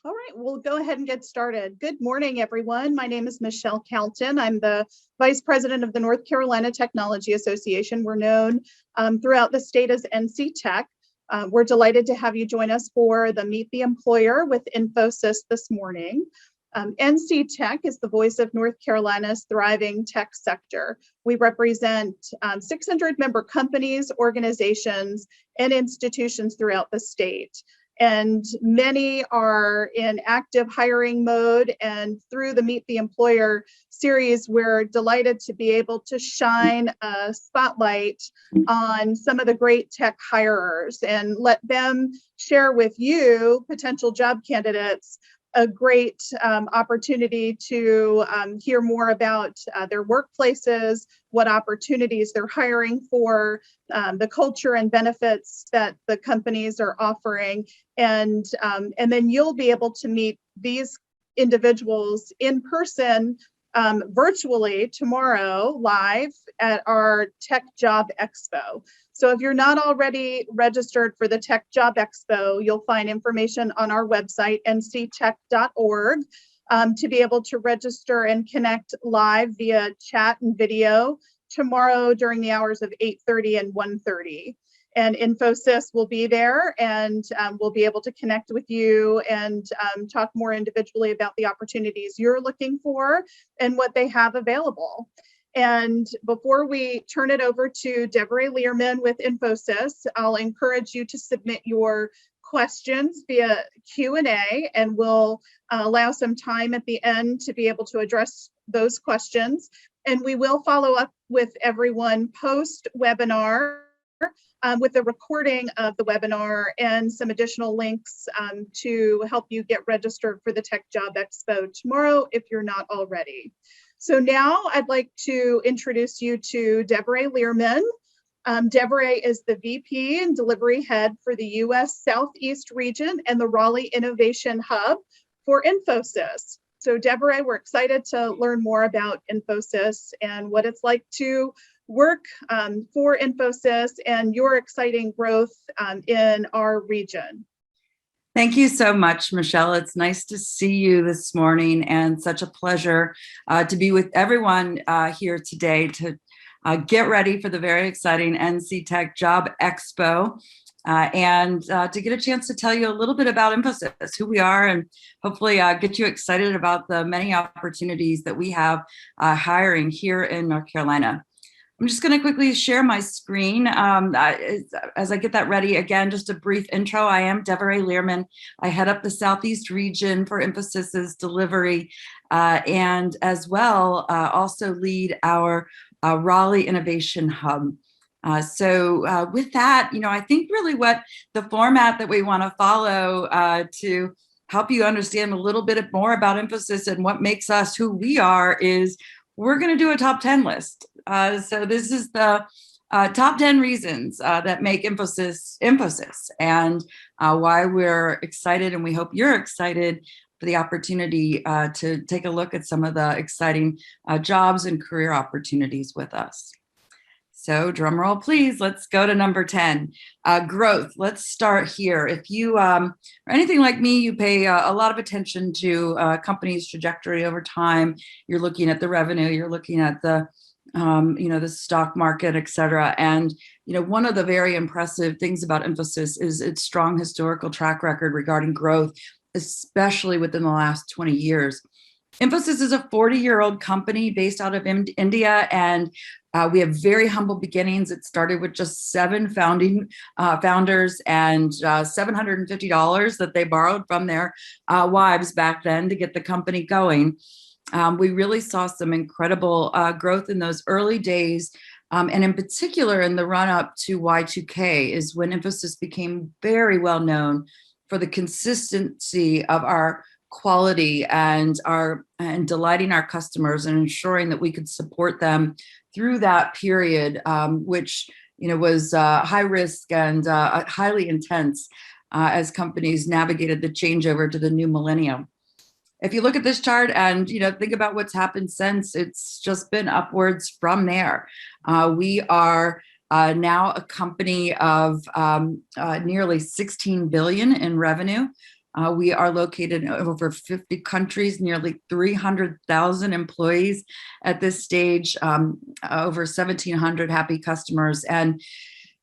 All right, we'll go ahead and get started. Good morning, everyone. My name is Michelle Calton. I'm the Vice President of the North Carolina Technology Association. We're known throughout the state as NC Tech. We're delighted to have you join us for the Meet the Employer with Infosys this morning. NC Tech is the voice of North Carolina's thriving tech sector. We represent 600 member companies, organizations, and institutions throughout the state. And many are in active hiring mode. And through the Meet the Employer series, we're delighted to be able to shine a spotlight on some of the great tech hirers and let them share with you, potential job candidates, a great opportunity to hear more about their workplaces, what opportunities they're hiring for, the culture and benefits that the companies are offering. And then you'll be able to meet these individuals in person, virtually tomorrow, live at our Tech Job Expo. So if you're not already registered for the Tech Job Expo, you'll find information on our website, nctech.org, to be able to register and connect live via chat and video tomorrow during the hours of 8:30 and 1:30. And Infosys will be there, and we'll be able to connect with you and talk more individually about the opportunities you're looking for and what they have available. And before we turn it over to Deborah Learman with Infosys, I'll encourage you to submit your questions via Q&A, and we'll allow some time at the end to be able to address those questions. And we will follow up with everyone post-webinar with the recording of the webinar and some additional links to help you get registered for the Tech Job Expo tomorrow if you're not already. So now I'd like to introduce you to Deborah Learman. Deborah is the VP and Delivery Head for the US Southeast region and the Raleigh Innovation Hub for Infosys. So Deborah, we're excited to learn more about Infosys and what it's like to work for Infosys and your exciting growth in our region. Thank you so much, Michelle. It's nice to see you this morning and such a pleasure to be with everyone here today to get ready for the very exciting NC Tech Job Expo and to get a chance to tell you a little bit about Infosys, who we are, and hopefully get you excited about the many opportunities that we have hiring here in North Carolina. I'm just going to quickly share my screen as I get that ready. Again, just a brief intro. I am Deborah Learman. I head up the Southeast region for Infosys's delivery and as well also lead our Raleigh Innovation Hub. So with that, I think really what the format that we want to follow to help you understand a little bit more about Infosys and what makes us who we are is we're going to do a top 10 list. So this is the top 10 reasons that make Infosys Infosys and why we're excited, and we hope you're excited for the opportunity to take a look at some of the exciting jobs and career opportunities with us. So drum roll, please. Let's go to number 10, growth. Let's start here. If you are anything like me, you pay a lot of attention to a company's trajectory over time. You're looking at the revenue, you're looking at the the stock market, et cetera. And, one of the very impressive things about Infosys is its strong historical track record regarding growth, especially within the last 20 years. Infosys is a 40-year-old company based out of India, and we have very humble beginnings. It started with just 7 founders and $750 that they borrowed from their wives back then to get the company going. We really saw some incredible growth in those early days, and in particular in the run-up to Y2K is when Infosys became very well known for the consistency of our quality and delighting our customers and ensuring that we could support them through that period, which was high risk and highly intense as companies navigated the changeover to the new millennium. If you look at this chart and think about what's happened since, it's just been upwards from there. We are now a company of nearly 16 billion in revenue. We are located in over 50 countries, nearly 300,000 employees at this stage, over 1,700 happy customers. And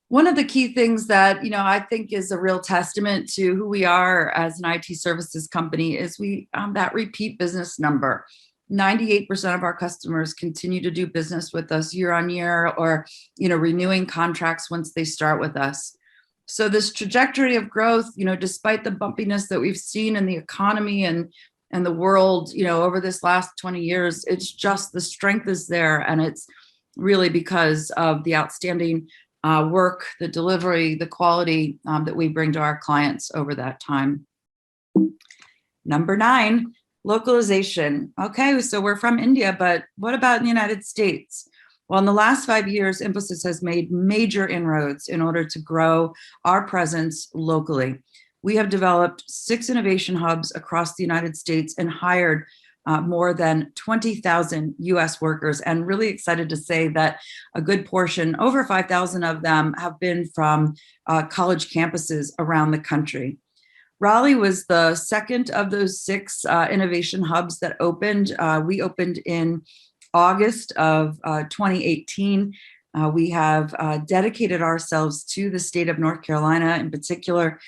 one of the key things that, I think is a real testament to who we are as an IT services company is that repeat business number. 98% of our customers continue to do business with us year on year, or, renewing contracts once they start with us. So this trajectory of growth, despite the bumpiness that we've seen in the economy and the world, over this last 20 years, it's just the strength is there. And it's really because of the outstanding work, the delivery, the quality that we bring to our clients over that time. Number 9, localization. Okay, so we're from India, but what about in the United States? Well, in the last 5 years, Infosys has made major inroads in order to grow our presence locally. We have developed 6 innovation hubs across the United States and hired more than 20,000 US workers, and really excited to say that a good portion, over 5,000 of them, have been from college campuses around the country. Raleigh was the second of those 6 innovation hubs that opened. We opened in August of 2018. We have dedicated ourselves to the state of North Carolina in particular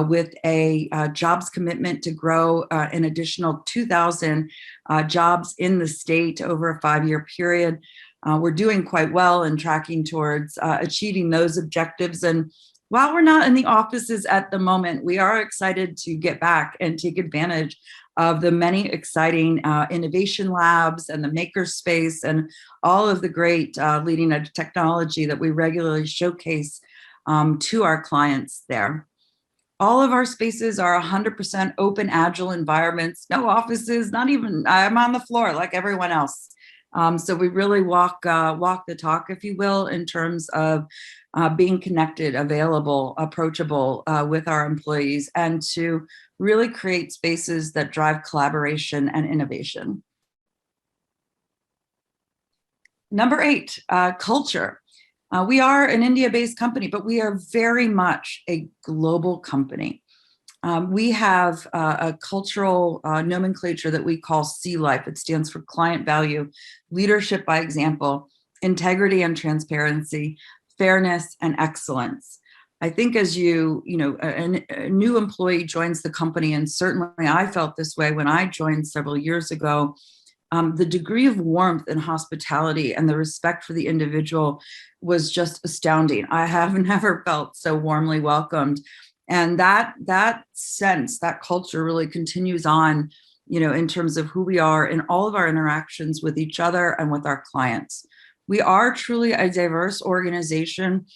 with a jobs commitment to grow an additional 2,000 jobs in the state over a 5-year period. We're doing quite well and tracking towards achieving those objectives. And while we're not in the offices at the moment, we are excited to get back and take advantage of the many exciting innovation labs and the makerspace and all of the great leading edge technology that we regularly showcase to our clients there. All of our spaces are 100% open, agile environments, no offices, not even, I'm on the floor like everyone else. So we really walk the talk, if you will, in terms of being connected, available, approachable with our employees, and to really create spaces that drive collaboration and innovation. Number 8, culture. We are an India-based company, but we are very much a global company. We have a cultural nomenclature that we call C-Life. It stands for client value, leadership by example, integrity and transparency, fairness and excellence. I think as a new employee joins the company, and certainly I felt this way when I joined several years ago, the degree of warmth and hospitality and the respect for the individual was just astounding. I have never felt so warmly welcomed. And that sense, that culture really continues on, in terms of who we are in all of our interactions with each other and with our clients. We are truly a diverse organization.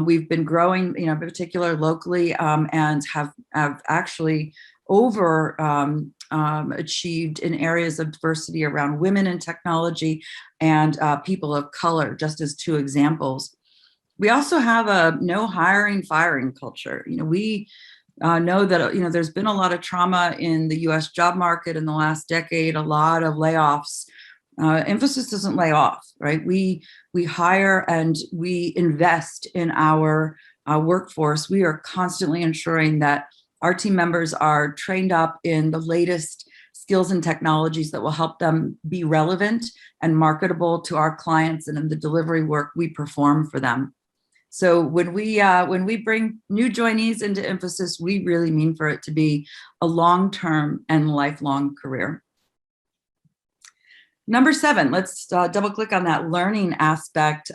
We've been growing, in particular locally, and have actually achieved in areas of diversity around women in technology and people of color, just as 2 examples. We also have a no hiring, firing culture. We know that, there's been a lot of trauma in the US job market in the last decade, a lot of layoffs. Infosys doesn't lay off, right? We hire and we invest in our workforce. We are constantly ensuring that our team members are trained up in the latest skills and technologies that will help them be relevant and marketable to our clients and in the delivery work we perform for them. So when we bring new joinees into Infosys, we really mean for it to be a long-term and lifelong career. Number 7, let's double click on that learning aspect.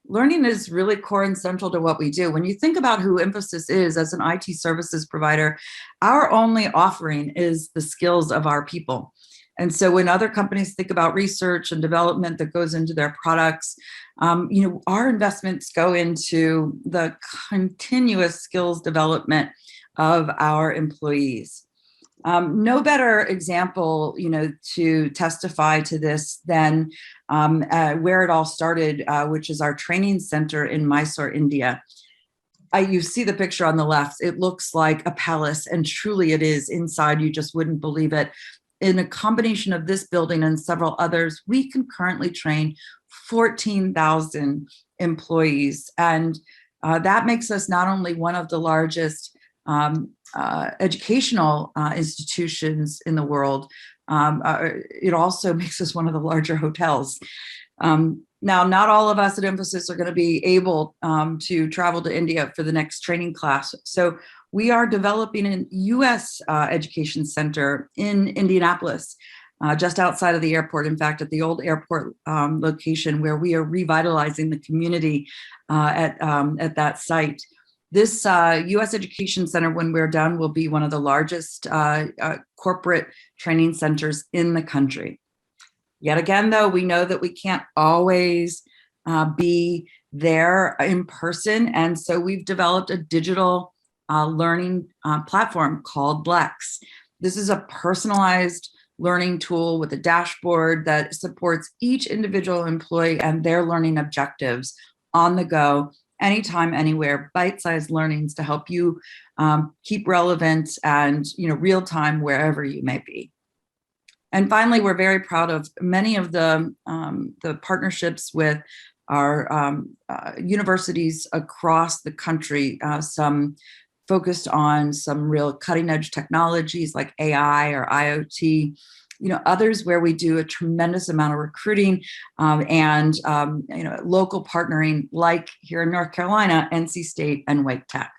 Learning is really core and central to what we do. When you think about who Infosys is as an IT services provider, our only offering is the skills of our people. And so when other companies think about research and development that goes into their products, our investments go into the continuous skills development of our employees. No better example, to testify to this than where it all started, which is our training center in Mysore, India. You see the picture on the left. It looks like a palace, and truly it is. Inside, you just wouldn't believe it. In a combination of this building and several others, we can currently train 14,000 employees. And that makes us not only one of the largest educational institutions in the world. It also makes us one of the larger hotels. Now, not all of us at Infosys are going to be able to travel to India for the next training class. So we are developing a U.S. education center in Indianapolis, just outside of the airport. In fact, at the old airport location, where we are revitalizing the community at that site. This U.S. Education Center, when we're done, will be one of the largest corporate training centers in the country. Yet again, though, we know that we can't always be there in person. And so we've developed a digital learning platform called Lex. This is a personalized learning tool with a dashboard that supports each individual employee and their learning objectives on the go, anytime, anywhere, bite-sized learnings to help you keep relevant and real time wherever you may be. And finally, we're very proud of many of the partnerships with our universities across the country, some focused on some real cutting edge technologies like AI or IoT, others where we do a tremendous amount of recruiting and local partnering, like here in North Carolina, NC State and Wake Tech.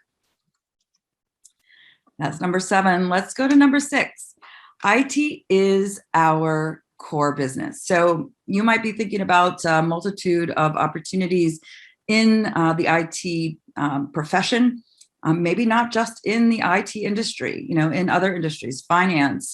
That's number 7. Let's go to number 6. IT is our core business. So you might be thinking about a multitude of opportunities in the IT profession, maybe not just in the IT industry, in other industries, finance,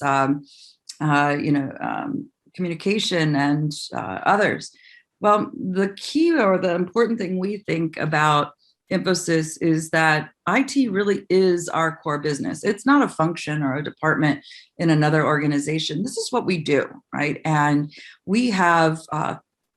communication, and others. Well, the key or the important thing we think about Infosys is that IT really is our core business. It's not a function or a department in another organization. This is what we do, right? And we have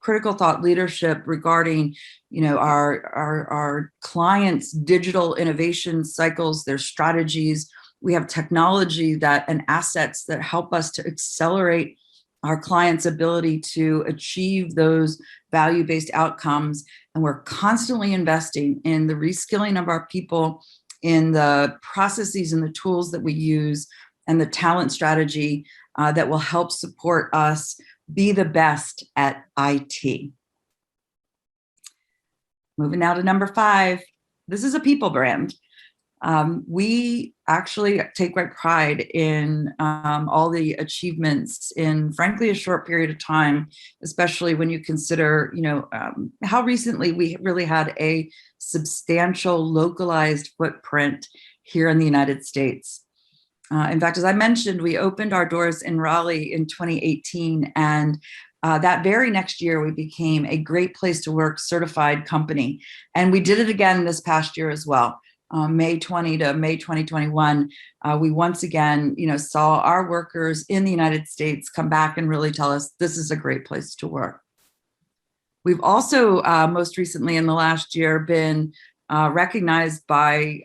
critical thought leadership regarding, our clients' digital innovation cycles, their strategies. We have technology and assets that help us to accelerate our clients' ability to achieve those value-based outcomes. And we're constantly investing in the reskilling of our people, in the processes and the tools that we use, and the talent strategy that will help support us be the best at IT. Moving now to number 5. This is a people brand. We actually take great pride in all the achievements in, frankly, a short period of time, especially when you consider, how recently we really had a substantial localized footprint here in the United States. In fact, as I mentioned, we opened our doors in Raleigh in 2018, and that very next year, we became a Great Place to Work certified company. And we did it again this past year as well. May 20 to May 2021, we once again, saw our workers in the United States come back and really tell us this is a great place to work. We've also most recently in the last year been recognized by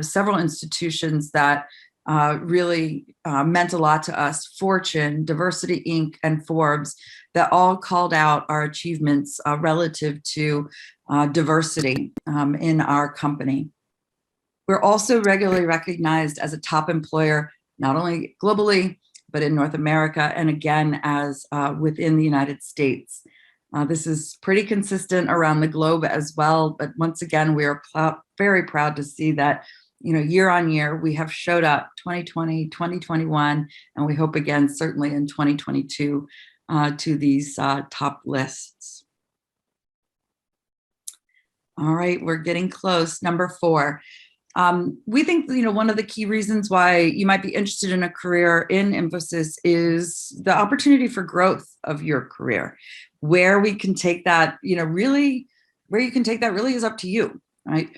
several institutions that really meant a lot to us: Fortune, Diversity Inc., and Forbes, that all called out our achievements relative to diversity in our company. We're also regularly recognized as a top employer, not only globally, but in North America, and again, as within the United States. This is pretty consistent around the globe as well, but once again, we are very proud to see that year on year, we have showed up 2020, 2021, and we hope again, certainly in 2022, to these top lists. All right, we're getting close. Number 4. We think, one of the key reasons why you might be interested in a career in Infosys is the opportunity for growth of your career. Where we can take that, really is up to you, right?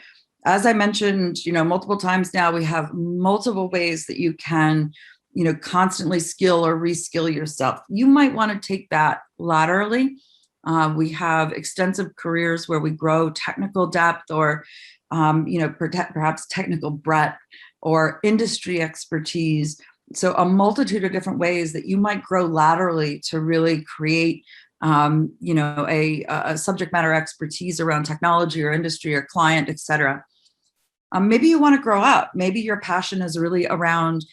As I mentioned, multiple times now, we have multiple ways that you can, constantly skill or reskill yourself. You might want to take that laterally. We have extensive careers where we grow technical depth or, perhaps technical breadth or industry expertise. So a multitude of different ways that you might grow laterally to really create, a subject matter expertise around technology or industry or client, et cetera. Maybe you want to grow up. Maybe your passion is really around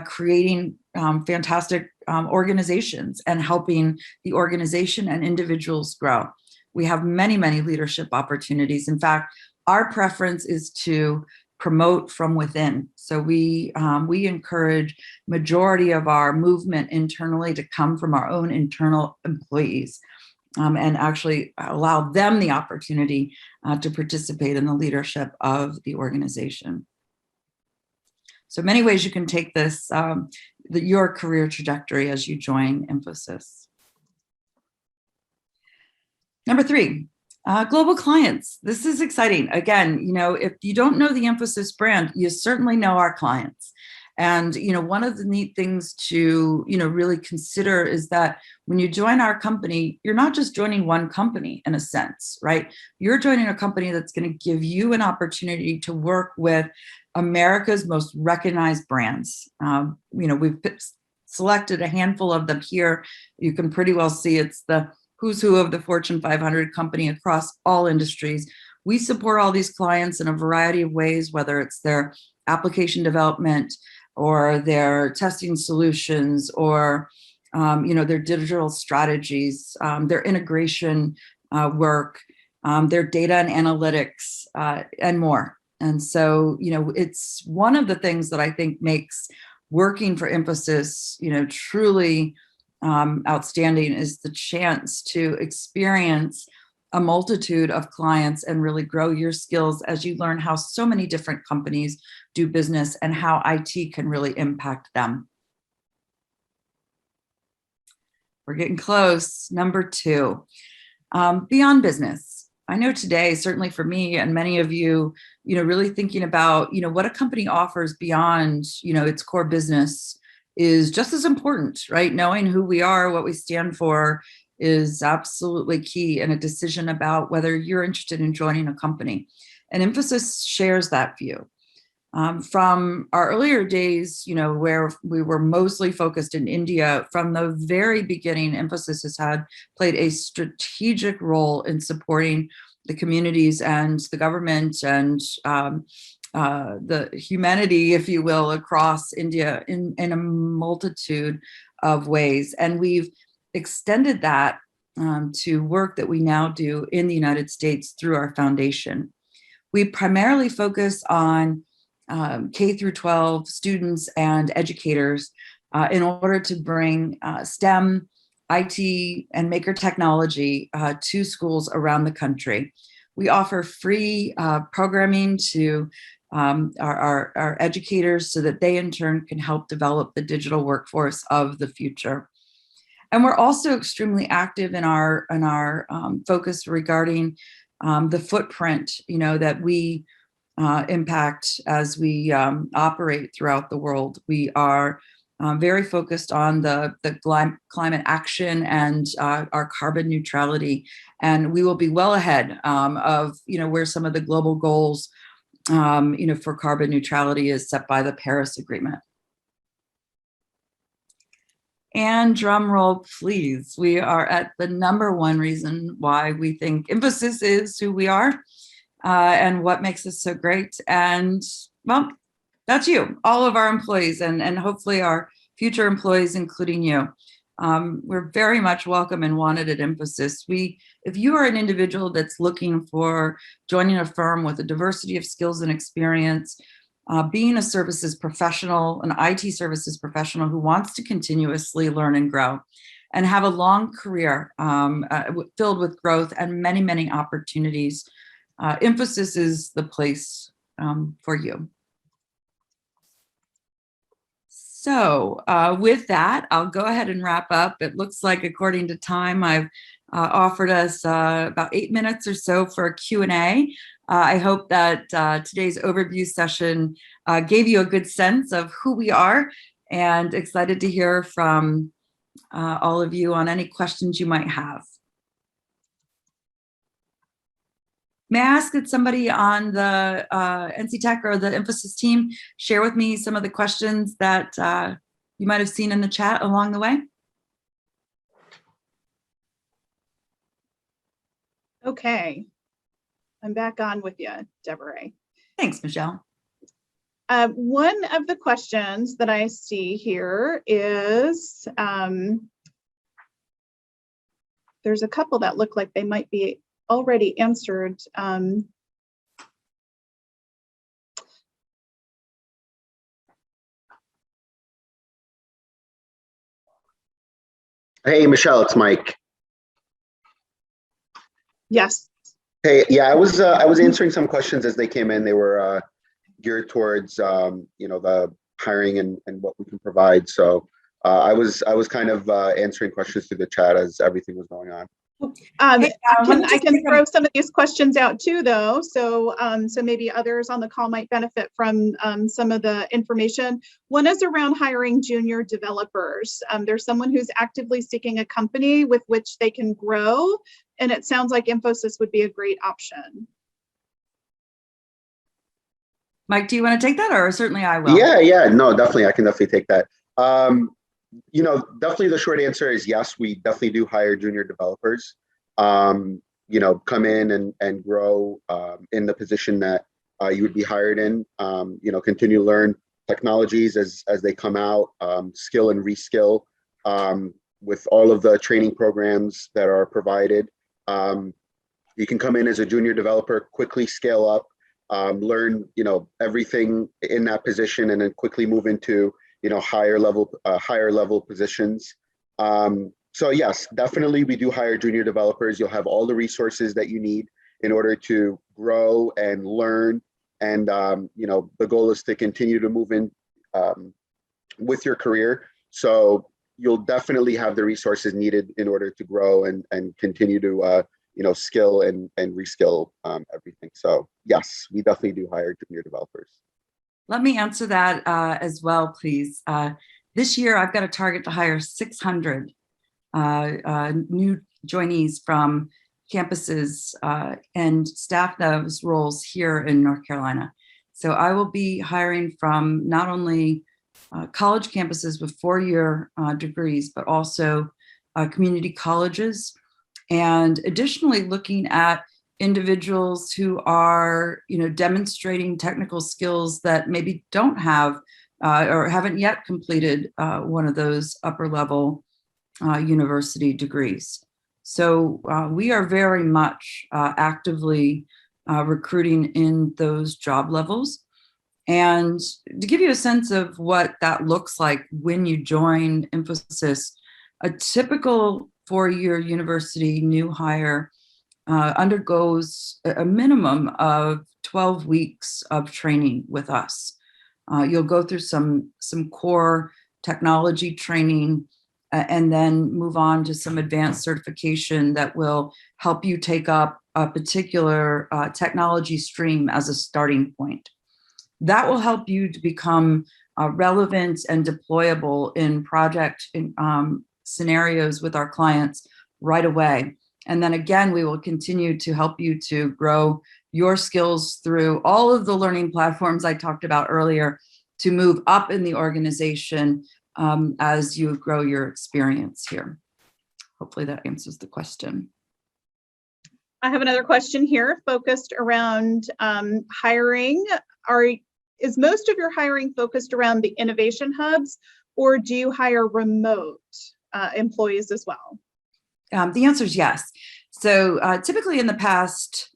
creating fantastic organizations and helping the organization and individuals grow. We have many, many leadership opportunities. In fact, our preference is to promote from within. So we encourage majority of our movement internally to come from our own internal employees. And actually allow them the opportunity to participate in the leadership of the organization. So many ways you can take this, your career trajectory as you join Infosys. Number 3, global clients. This is exciting. Again, if you don't know the Infosys brand, you certainly know our clients. And, one of the neat things to, really consider is that when you join our company, you're not just joining one company in a sense, right? You're joining a company that's going to give you an opportunity to work with America's most recognized brands. We've selected a handful of them here. You can pretty well see it's the who's who of the Fortune 500 company across all industries. We support all these clients in a variety of ways, whether it's their application development, or their testing solutions, or their digital strategies, their integration work, their data and analytics, and more. And so, it's one of the things that I think makes working for Infosys, truly outstanding is the chance to experience a multitude of clients and really grow your skills as you learn how so many different companies do business and how IT can really impact them. We're getting close. Number 2, beyond business. I know today, certainly for me and many of you, really thinking about, what a company offers beyond, its core business is just as important, right? Knowing who we are, what we stand for, is absolutely key in a decision about whether you're interested in joining a company. And Infosys shares that view. From our earlier days, where we were mostly focused in India, from the very beginning, Infosys has played a strategic role in supporting the communities and the government and the humanity, if you will, across India in a multitude of ways. And we've extended that to work that we now do in the United States through our foundation. We primarily focus on K through 12 students and educators in order to bring STEM, IT, and maker technology to schools around the country. We offer free programming to our educators so that they in turn can help develop the digital workforce of the future. And we're also extremely active in our focus regarding the footprint, that we impact as we operate throughout the world. We are very focused on the climate action and our carbon neutrality, and we will be well ahead of where some of the global goals for carbon neutrality is set by the Paris Agreement. And drum roll, please. We are at the number 1 reason why we think Infosys is who we are and what makes us so great. And well, that's you, all of our employees, and hopefully our future employees, including you. We're very much welcome and wanted at Infosys. If you are an individual that's looking for joining a firm with a diversity of skills and experience, being a services professional, an IT services professional who wants to continuously learn and grow and have a long career filled with growth and many, many opportunities, Infosys is the place for you. So with that, I'll go ahead and wrap up. It looks like, according to time, I've offered us about 8 minutes or so for a Q&A. I hope that today's overview session gave you a good sense of who we are, and excited to hear from all of you on any questions you might have. May I ask that somebody on the NC Tech or the Infosys team share with me some of the questions that you might have seen in the chat along the way? Okay. I'm back on with you, Deborah. Thanks, Michelle. One of the questions that I see here is, there's a couple that look like they might be already answered. Hey, Michelle, it's Mike. Yes. Hey, yeah, I was answering some questions as they came in. They were geared towards the hiring and what we can provide. So I was kind of answering questions through the chat as everything was going on. I can throw some of these questions out too, though. So maybe others on the call might benefit from some of the information. One is around hiring junior developers. There's someone who's actively seeking a company with which they can grow, and it sounds like Infosys would be a great option. Mike, do you want to take that, or certainly I will? Yeah, no, definitely. I can definitely take that. Definitely the short answer is yes, we definitely do hire junior developers, come in and grow in the position that you would be hired in, continue to learn technologies as they come out, skill and reskill with all of the training programs that are provided. You can come in as a junior developer, quickly scale up, learn, everything in that position, and then quickly move into higher level positions. So yes, definitely we do hire junior developers. You'll have all the resources that you need in order to grow and learn. And the goal is to continue to move in with your career. So you'll definitely have the resources needed in order to grow and continue to skill and reskill everything. So yes, we definitely do hire junior developers. Let me answer that as well, please. This year, I've got a target to hire 600 new joinees from campuses and staff those roles here in North Carolina. So I will be hiring from not only college campuses with four-year degrees, but also community colleges, and additionally looking at individuals who are, demonstrating technical skills that maybe don't have or haven't yet completed one of those upper level university degrees. So we are very much actively recruiting in those job levels. And to give you a sense of what that looks like when you join Infosys, a typical four-year university new hire undergoes a minimum of 12 weeks of training with us. You'll go through some core technology training and then move on to some advanced certification that will help you take up a particular technology stream as a starting point. That will help you to become relevant and deployable in project scenarios with our clients right away. And then again, we will continue to help you to grow your skills through all of the learning platforms I talked about earlier to move up in the organization as you grow your experience here. Hopefully that answers the question. I have another question here focused around hiring. Is most of your hiring focused around the innovation hubs, or do you hire remote employees as well? The answer is yes. So typically in the past,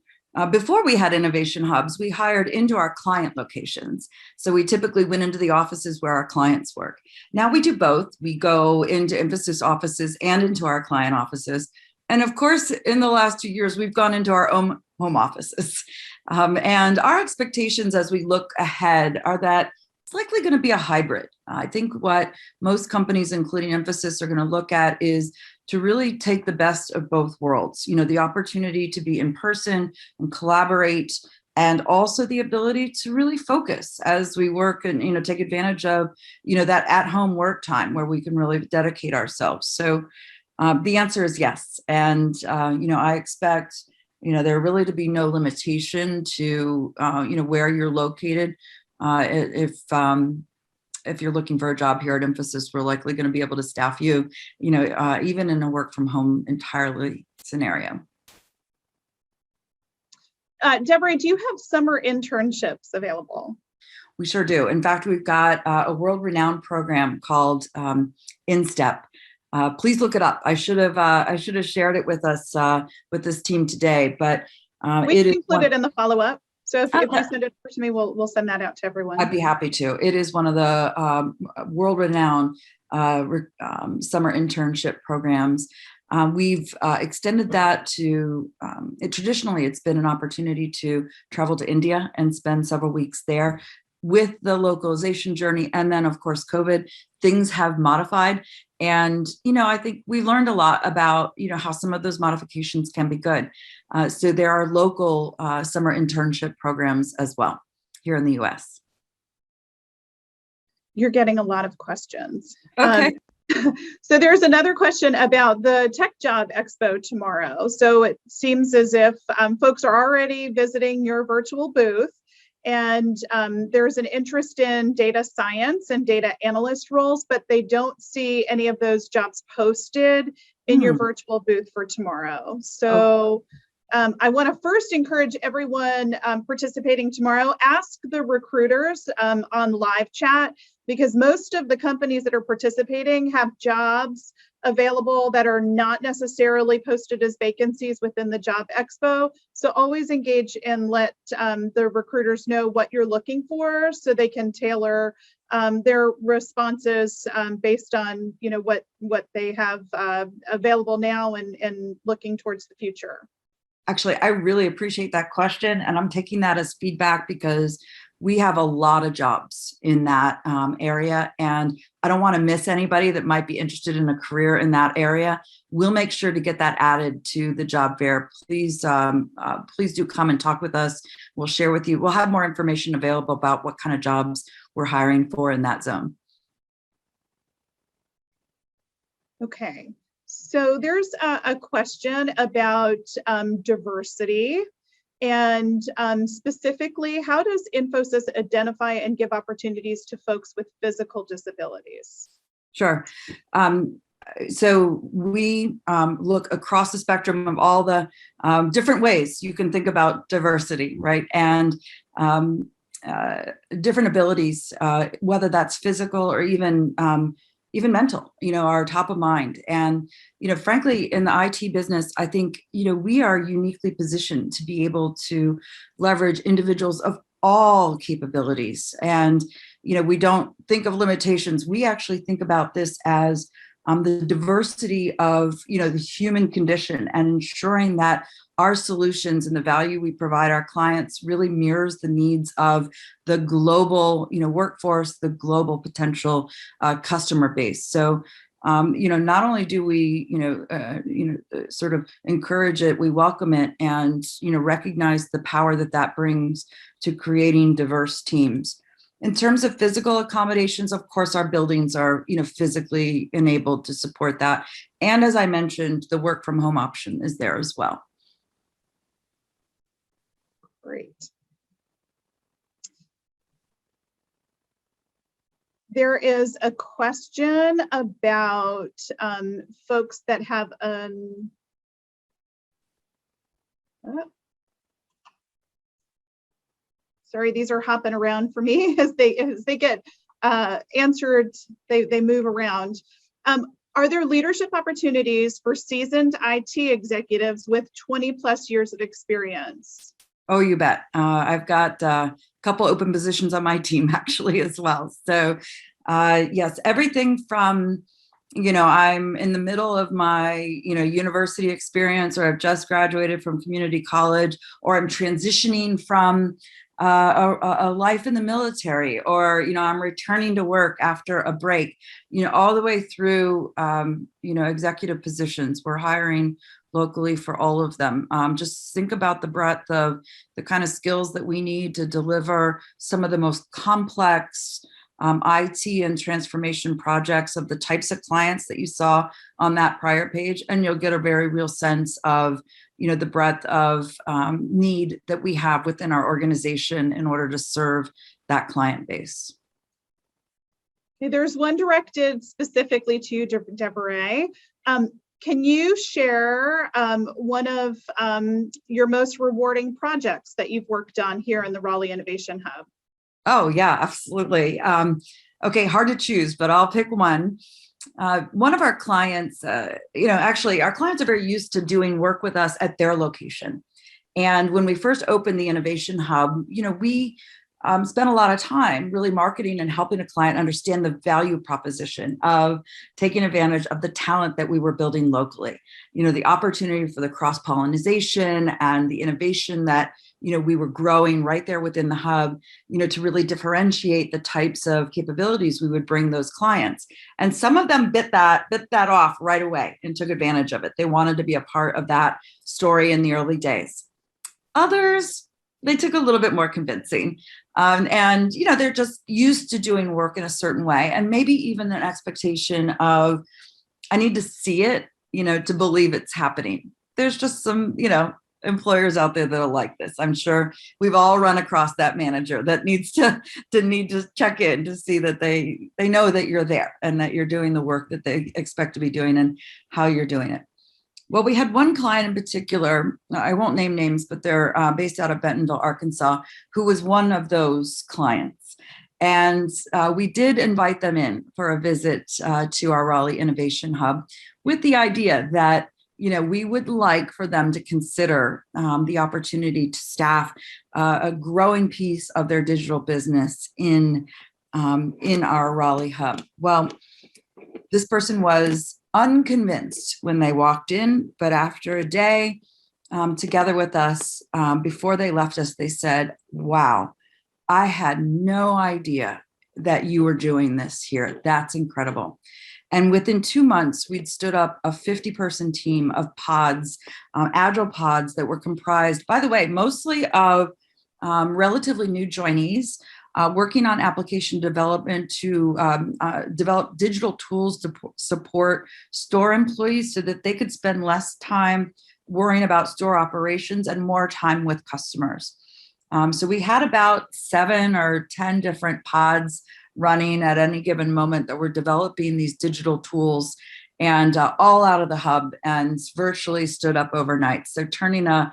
before we had innovation hubs, we hired into our client locations. So we typically went into the offices where our clients work. Now we do both. We go into Infosys offices and into our client offices. And of course, in the last 2 years, we've gone into our own home offices. And our expectations as we look ahead are that it's likely going to be a hybrid. I think what most companies, including Infosys, are going to look at is to really take the best of both worlds. The opportunity to be in person and collaborate, and also the ability to really focus as we work and, take advantage of, that at-home work time where we can really dedicate ourselves. So the answer is yes. And, I expect, there really to be no limitation to, where you're located. If you're looking for a job here at Infosys, we're likely going to be able to staff you, even in a work from home entirely scenario. Deborah, do you have summer internships available? We sure do. In fact, we've got a world-renowned program called InStep. Please look it up. I should have shared it with us with this team today, but we can include it in the follow-up. So if you send it to me, we'll send that out to everyone. I'd be happy to. It is one of the world-renowned summer internship programs. We've extended that to, traditionally it's been an opportunity to travel to India and spend several weeks there. With the localization journey, and then of course COVID, things have modified. And, I think we learned a lot about, how some of those modifications can be good. So there are local summer internship programs as well here in the US. You're getting a lot of questions. Okay. So there's another question about the Tech Job Expo tomorrow. So it seems as if folks are already visiting your virtual booth. And there's an interest in data science and data analyst roles, but they don't see any of those jobs posted in your virtual booth for tomorrow. So I want to first encourage everyone participating tomorrow, ask the recruiters on live chat, because most of the companies that are participating have jobs available that are not necessarily posted as vacancies within the Job Expo. So always engage and let the recruiters know what you're looking for so they can tailor their responses based on what they have available now and looking towards the future. Actually, I really appreciate that question, and I'm taking that as feedback because we have a lot of jobs in that area, and I don't want to miss anybody that might be interested in a career in that area. We'll make sure to get that added to the job fair. Please, please do come and talk with us. We'll share with you. We'll have more information available about what kind of jobs we're hiring for in that zone. Okay. So there's a question about diversity, and specifically, how does Infosys identify and give opportunities to folks with physical disabilities? Sure. So we look across the spectrum of all the different ways you can think about diversity, right? And different abilities, whether that's physical or even mental, are top of mind. And, frankly, in the IT business, I think, we are uniquely positioned to be able to leverage individuals of all capabilities. And, we don't think of limitations. We actually think about this as the diversity of, the human condition, and ensuring that our solutions and the value we provide our clients really mirrors the needs of the global, workforce, the global potential customer base. So, not only do we, sort of encourage it, we welcome it, and, recognize the power that brings to creating diverse teams. In terms of physical accommodations, of course, our buildings are, physically enabled to support that. And as I mentioned, the work from home option is there as well. Great. There is a question about folks that have sorry, these are hopping around for me as they get answered, they move around. Are there leadership opportunities for seasoned IT executives with 20+ years of experience? Oh, you bet. I've got a couple open positions on my team actually as well. So yes, everything from, I'm in the middle of my, university experience, or I've just graduated from community college, or I'm transitioning from a life in the military, or, I'm returning to work after a break, all the way through, executive positions. We're hiring locally for all of them. Just think about the breadth of the kind of skills that we need to deliver some of the most complex IT and transformation projects of the types of clients that you saw on that prior page. And you'll get a very real sense of, the breadth of need that we have within our organization in order to serve that client base. Okay, there's one directed specifically to you, Deborah. Can you share one of your most rewarding projects that you've worked on here in the Raleigh Innovation Hub? Oh, yeah, absolutely. Okay, hard to choose, but I'll pick one. One of our clients, actually, our clients are very used to doing work with us at their location. And when we first opened the Innovation Hub, we spent a lot of time really marketing and helping a client understand the value proposition of taking advantage of the talent that we were building locally. The opportunity for the cross-pollination and the innovation that we were growing right there within the hub, to really differentiate the types of capabilities we would bring those clients. And some of them bit that off right away and took advantage of it. They wanted to be a part of that story in the early days. Others, they took a little bit more convincing. And they're just used to doing work in a certain way, and maybe even an expectation of, I need to see it, to believe it's happening. There's just some, employers out there that are like this. I'm sure we've all run across that manager that needs to check in to see that they know that you're there and that you're doing the work that they expect to be doing and how you're doing it. Well, we had one client in particular, I won't name names, but they're based out of Bentonville, Arkansas, who was one of those clients. And we did invite them in for a visit to our Raleigh Innovation Hub with the idea that we would like for them to consider the opportunity to staff a growing piece of their digital business in our Raleigh hub. Well, this person was unconvinced when they walked in, but after a day together with us, before they left us, they said, "Wow, I had no idea that you were doing this here. That's incredible." And within 2 months, we'd stood up a 50-person team of pods, agile pods that were comprised, by the way, mostly of relatively new joinees working on application development to develop digital tools to support store employees so that they could spend less time worrying about store operations and more time with customers. So we had about 7 or 10 different pods running at any given moment that were developing these digital tools, and all out of the hub and virtually stood up overnight. So turning a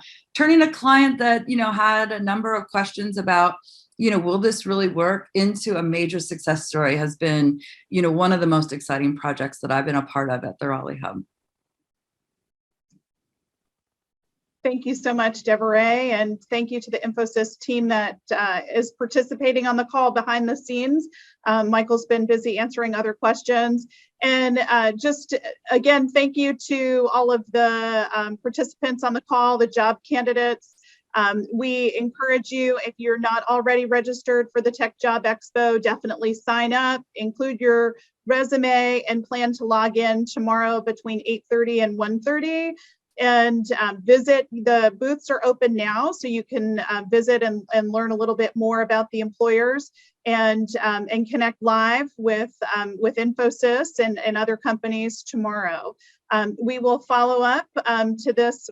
client that had a number of questions about will this really work into a major success story has been one of the most exciting projects that I've been a part of at the Raleigh Hub. Thank you so much, Deborah, and thank you to the Infosys team that is participating on the call behind the scenes. Michael's been busy answering other questions. And just again, thank you to all of the participants on the call, the job candidates. We encourage you, if you're not already registered for the Tech Job Expo, definitely sign up, include your resume, and plan to log in tomorrow between 8:30 and 1:30. And visit. The booths are open now, so you can visit and learn a little bit more about the employers and connect live with Infosys and other companies tomorrow. We will follow up to this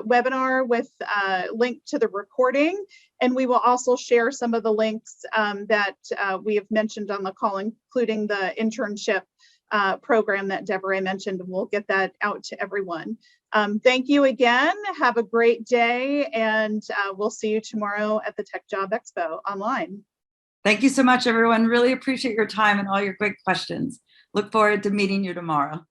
webinar with a link to the recording, and we will also share some of the links that we have mentioned on the call, including the internship program that Deborah mentioned, and we'll get that out to everyone. Thank you again. Have a great day, and we'll see you tomorrow at the Tech Job Expo online. Thank you so much, everyone. Really appreciate your time and all your great questions. Look forward to meeting you tomorrow.